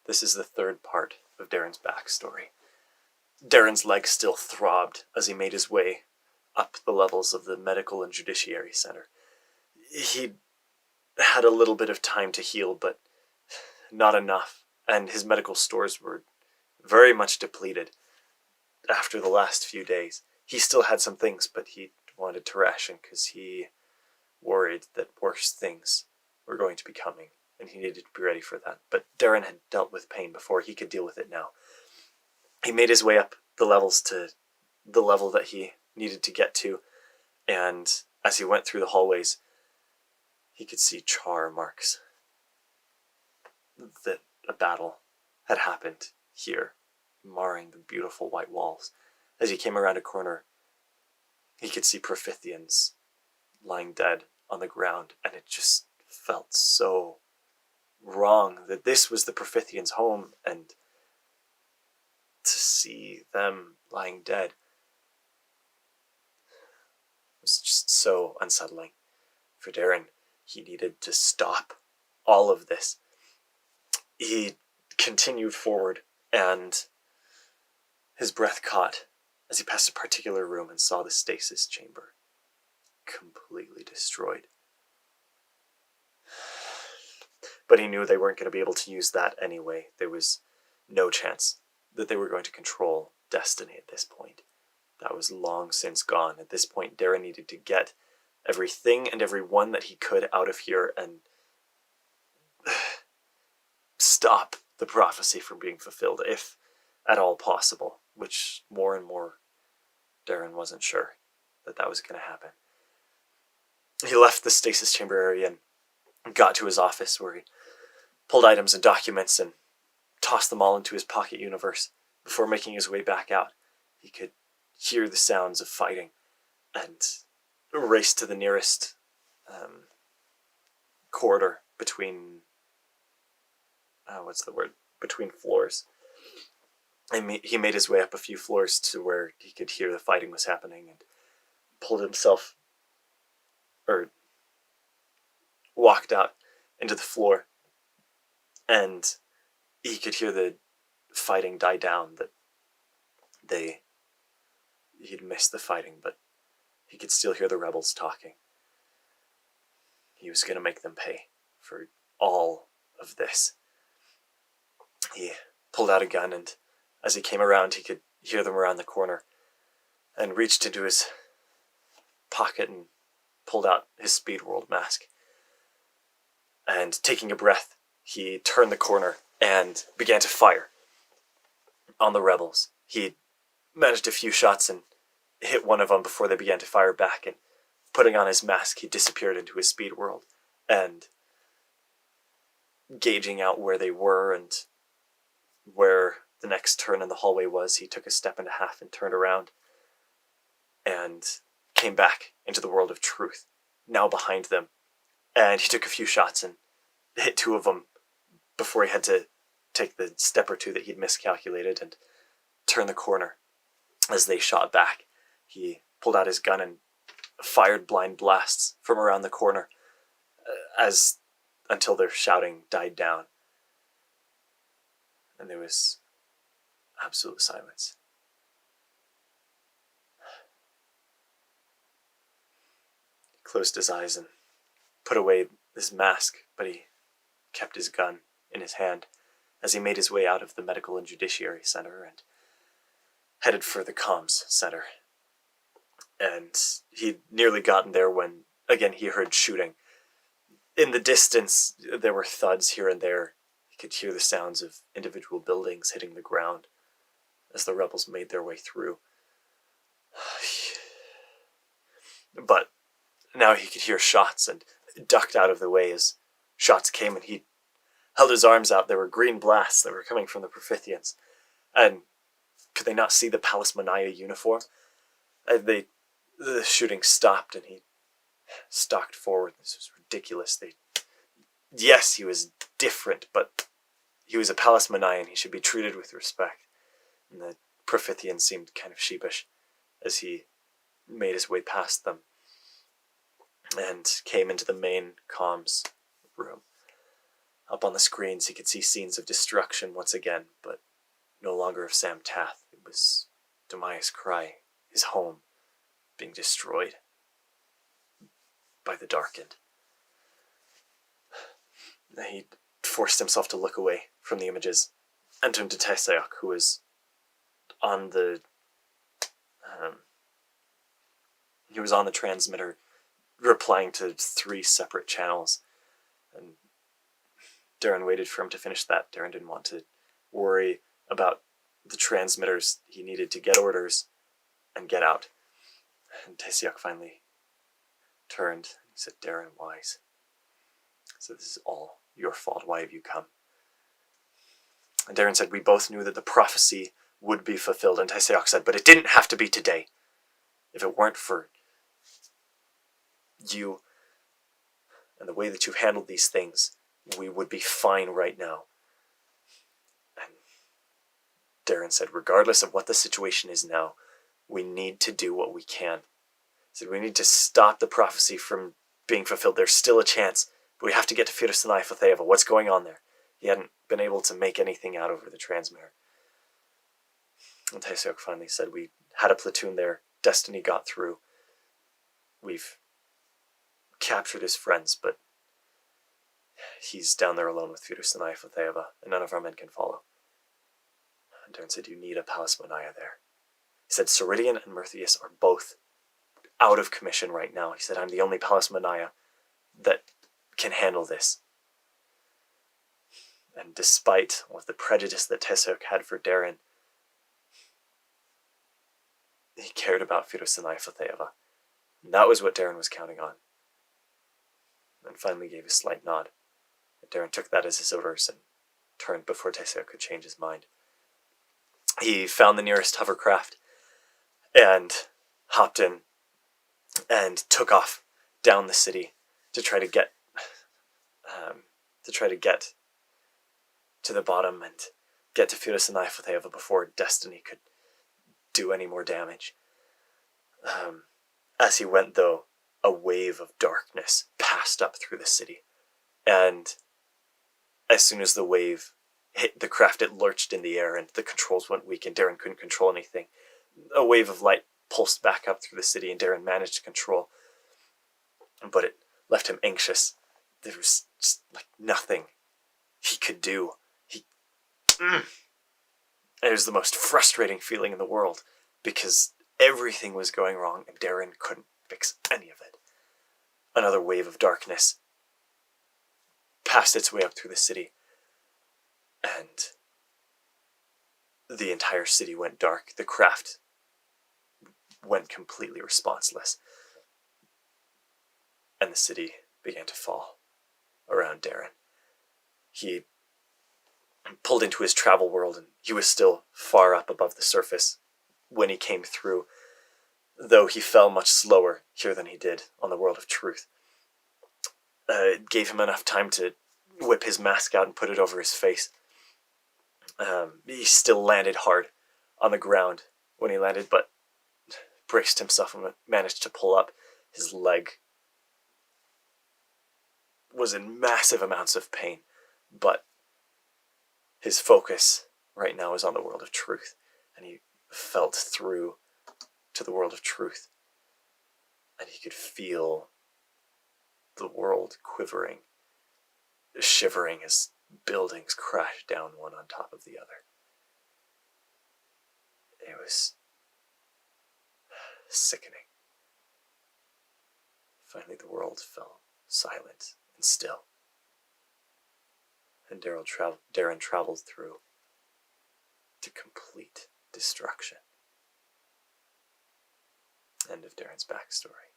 This is the third part of Darren's backstory. Darren's legs still throbbed as he made his way up the levels of the Medical and Judiciary Center. He'd had a little bit of time to heal, but not enough, and his medical stores were very much depleted after the last few days. He still had some things, but he wanted to ration because he worried that worse things were going to be coming, and he needed to be ready for that. But Darren had dealt with pain before. He could deal with it now. He made his way up the levels to the level that he needed to get to, and as he went through the hallways, he could see char marks that a battle had happened here, marring the beautiful white walls. As he came around a corner, he could see Profithians lying dead on the ground, and it just felt so wrong that this was the Profithians' home, and to see them lying dead was just so unsettling. For Darren, he needed to stop all of this. He continued forward, and his breath caught as he passed a particular room and saw the stasis chamber completely destroyed. But he knew they weren't going to be able to use that anyway. There was no chance that they were going to control destiny at this point. That was long since gone. At this point, Darren needed to get everything and everyone that he could out of here and stop the prophecy from being fulfilled, if at all possible, which more and more Darren wasn't sure that was going to happen. He left the stasis chamber area and got to his office, where he pulled items and documents and tossed them all into his pocket universe. Before making his way back out, he could hear the sounds of fighting and raced to the nearest corridor between between floors. And he made his way up a few floors to where he could hear the fighting was happening, and walked out into the floor, and he could hear the fighting die down. He'd missed the fighting, but he could still hear the rebels talking. He was going to make them pay for all of this. He pulled out a gun, and as he came around, he could hear them around the corner, and reached into his pocket and pulled out his Speed World mask. And taking a breath, he turned the corner and began to fire on the rebels. He managed a few shots and hit one of them before they began to fire back, and putting on his mask, he disappeared into his Speed World, and gauging out where they were and where the next turn in the hallway was, he took a step and a half and turned around and came back into the world of truth, now behind them. And he took a few shots and hit two of them before he had to take the step or two that he'd miscalculated and turn the corner. As they shot back, he pulled out his gun and fired blind blasts from around the corner until their shouting died down. And there was absolute silence. He closed his eyes and put away his mask, but he kept his gun in his hand as he made his way out of the Medical and Judiciary Center and headed for the Comms Center. And he'd nearly gotten there when, again, he heard shooting. In the distance, there were thuds here and there. He could hear the sounds of individual buildings hitting the ground as the rebels made their way through. But now he could hear shots and ducked out of the way as shots came, and he held his arms out. There were green blasts that were coming from the Profithians. And could they not see the Palace Manaya uniform? The shooting stopped, and he stalked forward. This was ridiculous. Yes, he was different, but he was a Palace Manaya, and he should be treated with respect. And the Profithian seemed kind of sheepish as he made his way past them and came into the main comms room. Up on the screens, he could see scenes of destruction once again, but no longer of Sam Tath. It was Demaya's cry, his home, being destroyed by the Darkened. He forced himself to look away from the images and turned to Tessayok, who was on the transmitter, replying to 3 separate channels. And Darren waited for him to finish that. Darren didn't want to worry about the transmitters. He needed to get orders and get out. And Tessayok finally turned. He said, "Darren, wise. So this is all your fault. Why have you come?" And Darren said, "We both knew that the prophecy would be fulfilled." And Tessayok said, "But it didn't have to be today. If it weren't for you and the way that you've handled these things, we would be fine right now." And Darren said, "Regardless of what the situation is now, we need to do what we can." He said, "We need to stop the prophecy from being fulfilled. There's still a chance, but we have to get to Firus Theva. What's going on there?" He hadn't been able to make anything out over the transmitter. And Tessayok finally said, "We had a platoon there. Destiny got through. We've captured his friends, but he's down there alone with Firus Theva, and none of our men can follow." And Darren said, "You need a Pallas Manaya there." He said, "Ceridian and Myrtheus are both out of commission right now." He said, "I'm the only Pallas Manaya that can handle this." And despite all of the prejudice that Tessayok had for Darren, he cared about Firus Theva. And that was what Darren was counting on. And finally gave a slight nod. And Darren took that as his orders and turned before Tessayok could change his mind. He found the nearest hovercraft and hopped in and took off down the city to try to get to the bottom and get to Firus Theva before Destiny could do any more damage. As he went, though, a wave of darkness passed up through the city, and as soon as the wave hit the craft, it lurched in the air and the controls went weak and Darren couldn't control anything. A wave of light pulsed back up through the city and Darren managed to control, but it left him anxious. There was just nothing he could do. It was the most frustrating feeling in the world because everything was going wrong and Darren couldn't fix any of it. Another wave of darkness passed its way up through the city, and the entire city went dark. The craft went completely responseless, and the city began to fall around Darren. He pulled into his travel world, and he was still far up above the surface when he came through, though he fell much slower here than he did on the World of Truth. It gave him enough time to whip his mask out and put it over his face. He still landed hard on the ground when he landed, but braced himself and managed to pull up. His leg was in massive amounts of pain, but his focus right now is on the World of Truth, and he felt through to the World of Truth, and he could feel the world quivering, shivering as buildings crashed down one on top of the other. It was sickening. Finally, the world fell silent and still, and Darren traveled through to complete destruction. End of Darren's backstory.